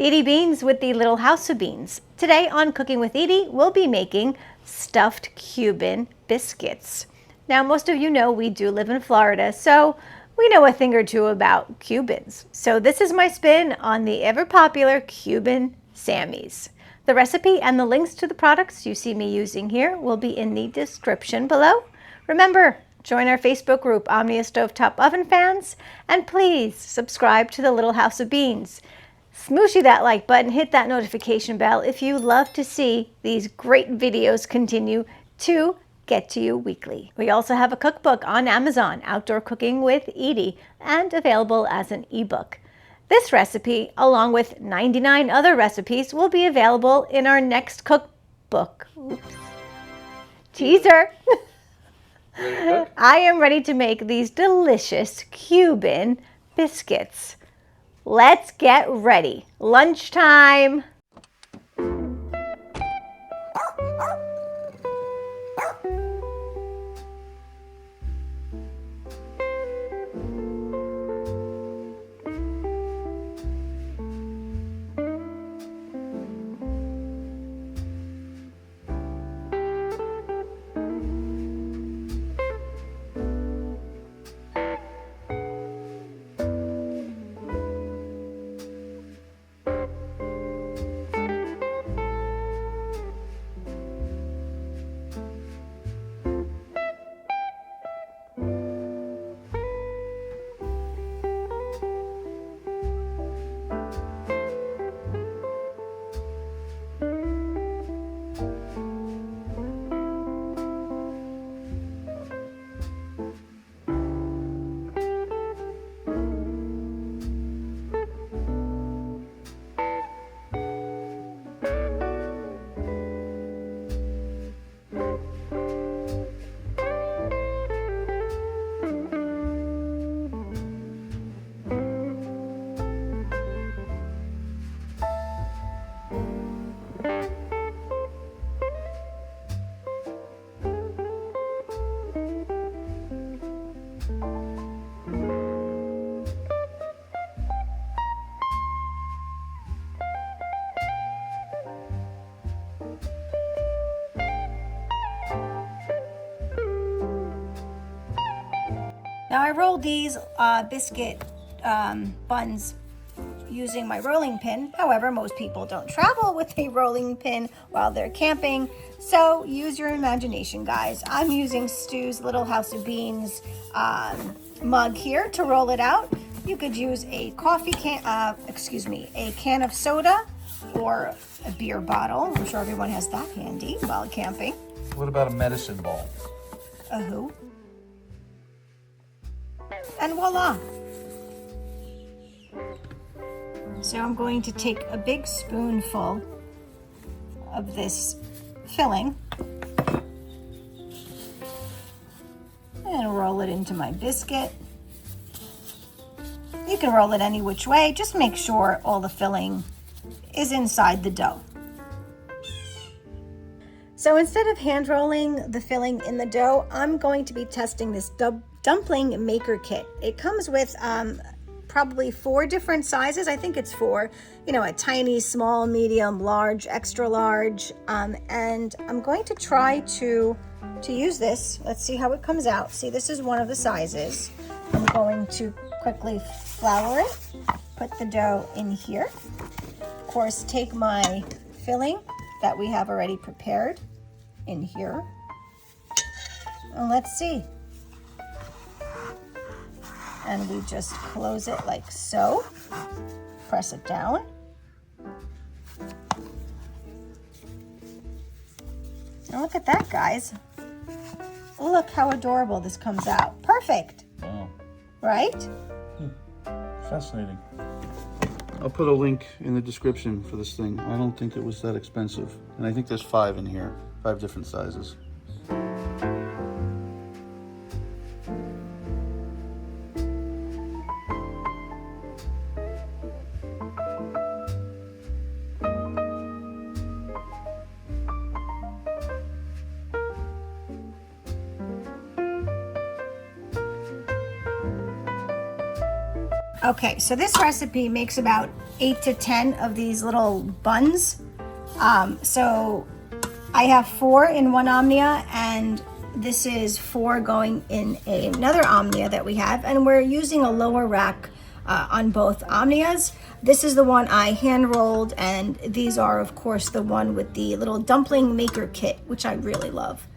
Edie Beans with the Little House of Beans. Today on Cooking with Edie, we'll be making stuffed Cuban biscuits. Now, most of you know we do live in Florida, so we know a thing or two about Cubans. So this is my spin on the ever-popular Cuban Sammies. The recipe and the links to the products you see me using here will be in the description below. Remember, join our Facebook group, Omnia Stovetop Oven Fans, and please subscribe to the Little House of Beans. Smooshy that like button, hit that notification bell if you love to see these great videos continue to get to you weekly. We also have a cookbook on Amazon, Outdoor Cooking with Edie, and available as an ebook. This recipe, along with 99 other recipes, will be available in our next cookbook. Oops. Teaser! I am ready to make these delicious Cuban biscuits. Let's get ready. Lunchtime. Now I rolled these biscuit buns using my rolling pin. However, most people don't travel with a rolling pin while they're camping. So use your imagination, guys. I'm using Stu's Little House of Beans mug here to roll it out. You could use a coffee can, a can of soda or a beer bottle. I'm sure everyone has that handy while camping. What about a medicine ball? A who? And voila. So I'm going to take a big spoonful of this filling and roll it into my biscuit. You can roll it any which way. Just make sure all the filling is inside the dough. So instead of hand rolling the filling in the dough, I'm going to be testing this dumpling maker kit. It comes with probably 4 different sizes. I think it's 4, a tiny, small, medium, large, extra large. And I'm going to try to use this. Let's see how it comes out. See, this is one of the sizes. I'm going to quickly flour it, put the dough in here. Of course, take my filling that we have already prepared in here. And let's see. And we just close it like so. Press it down. And look at that, guys. Look how adorable this comes out. Perfect. Wow. Right? Fascinating. I'll put a link in the description for this thing. I don't think it was that expensive. And I think there's 5 in here, 5 different sizes. Okay, so this recipe makes about 8 to 10 of these little buns. So I have 4 in one Omnia, and this is 4 going in another Omnia that we have, and we're using a lower rack on both Omnias. This is the one I hand rolled, and these are of course the one with the little dumpling maker kit, which I really love.